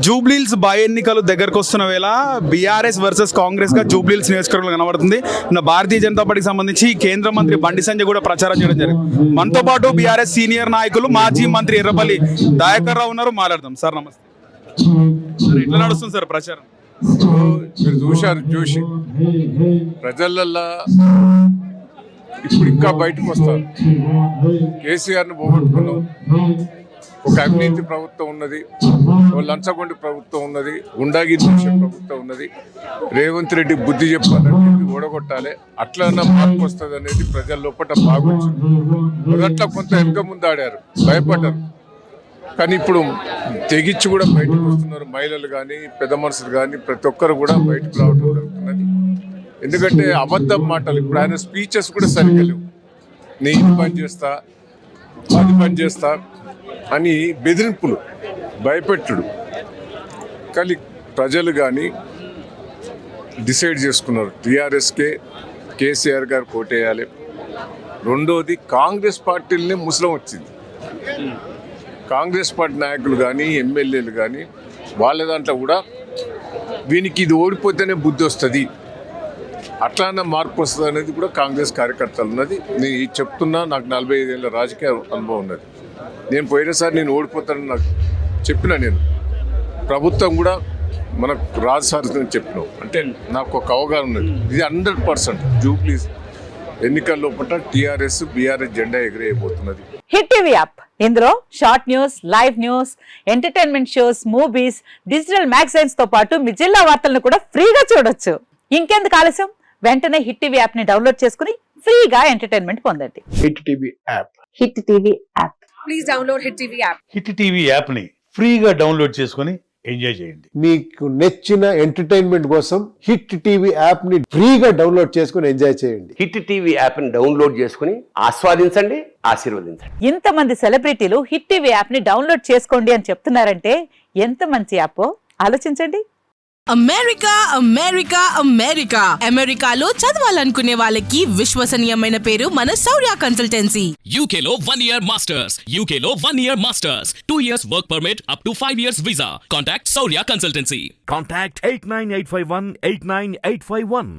Jubilee Hills by ఎన్నికలు దగ్గరకు వస్తున్న వేళ బీఆర్ఎస్ వర్సెస్ కాంగ్రెస్ గా జూబ్లీహిల్స్ నియోజకవర్గంలో కనబడుతుంది. భారతీయ జనతా పార్టీకి సంబంధించి కేంద్ర మంత్రి బండి సంజయ్ కూడా ప్రచారం చేయడం జరిగింది. మనతో పాటు బీఆర్ఎస్ సీనియర్ నాయకులు మాజీ మంత్రి ఎర్రపల్లి దయాకర్ రావు ఉన్నారు. మాట్లాడదాం. సార్ నమస్తే. సార్ ఎట్లా నడుస్తుంది సార్ ప్రచారం? మీరు చూసి ప్రజలల్లో ఇప్పుడు ఇంకా బయటకు వస్తారు. కేసీఆర్ని పోగొట్టుకున్నాం. ఒక అవినీతి ప్రభుత్వం ఉన్నది, ఒక లంచగొండి ప్రభుత్వం ఉన్నది, గుండాగిరి చేసే ప్రభుత్వం ఉన్నది. రేవంత్ రెడ్డి బుద్ధి చెప్పాలంటే ఓడగొట్టాలి, అట్లన్నా మార్పు వస్తుంది అనేది ప్రజల లోపల బాగొచ్చింది. మొదట్లో కొంత వెనుక ముందు ఆడారు, భయపడ్డారు. కానీ ఇప్పుడు తెగిచ్చి కూడా బయటకు వస్తున్నారు. మహిళలు కానీ పెద్ద మనుషులు కానీ ప్రతి ఒక్కరు కూడా బయటకు రావడం జరుగుతున్నది. ఎందుకంటే అబద్ధం మాటలు, ఇప్పుడు ఆయన స్పీచెస్ కూడా సరిగ్గా లేవు. నేను పని చేస్తా, అది పని చేస్తా అని బెదిరింపులు, భయపెట్టుడు. కానీ ప్రజలు కానీ డిసైడ్ చేసుకున్నారు టీఆర్ఎస్కే కేసీఆర్ గారు కోటేయాలి. రెండోది కాంగ్రెస్ పార్టీలనే ముసలం వచ్చింది. కాంగ్రెస్ పార్టీ నాయకులు కానీ ఎమ్మెల్యేలు కానీ వాళ్ళ దాంట్లో కూడా వీనికి ఇది ఓడిపోతేనే బుద్ధి వస్తుంది, అట్లానే మార్పు వస్తుంది అనేది కూడా కాంగ్రెస్ కార్యకర్తలు ఉన్నది. నేను చెప్తున్నా, నాకు 45 ఏళ్ళ రాజకీయ అనుభవం ఉన్నది. నేను పోయినసారి నేను ఓడిపోతానని నాకు చెప్పిన, నేను ప్రభుత్వం కూడా మనకు రాజసారి చెప్పినావు అంటే నాకు ఒక అవగాహన ఉన్నది. ఇది 100% జూబ్లీస్ ఎన్నికల లోపల టీఆర్ఎస్ బీఆర్ఎస్ జెండా ఎగిరేయబోతున్నది. హిట్ టీవీ యాప్, ఇందులో short news, live news, entertainment shows, movies, digital magazines తో పాటు మీ జిల్లా వార్తలను కూడా ఫ్రీగా చూడొచ్చు. ఇంకెందుకు ఆలస్యం, వెంటనే హిట్ టీవీ యాప్ ని డౌన్లోడ్ చేసుకుని ఫ్రీగా ఎంటర్టైన్మెంట్ పొందండి. Hit TV app. Hit TV app. Please download hit TV app. Hit TV app ని ఫ్రీగా డౌన్లోడ్ చేసుకుని ఎంజాయ్ చేయండి. మీకు నచ్చిన ఎంటర్టైన్మెంట్ కోసం హిట్ టీవీ యాప్ ని ఫ్రీగా డౌన్లోడ్ చేసుకుని ఎంజాయ్ చేయండి. హిట్ టీవీ యాప్ ని డౌన్లోడ్ చేసుకుని ఆస్వాదించండి, ఆశీర్వదించండి. ఇంతమంది సెలబ్రిటీలు హిట్ టీవీ యాప్ ని డౌన్లోడ్ చేసుకోండి అని చెప్తున్నారంటే ఎంత మంచి యాప్ ఆలోచించండి. అమెరికా అమెరికా అమెరికా అమెరికాలో చదవాలనుకునే వాళ్ళకి విశ్వసనీయమైన పేరు మన శౌర్య కన్సల్టెన్సీ. UK లో 1 year masters, UK లో 1 year masters, 2 years work permit up to 5 years visa. Contact Saurya Consultancy. Contact 89851 89851.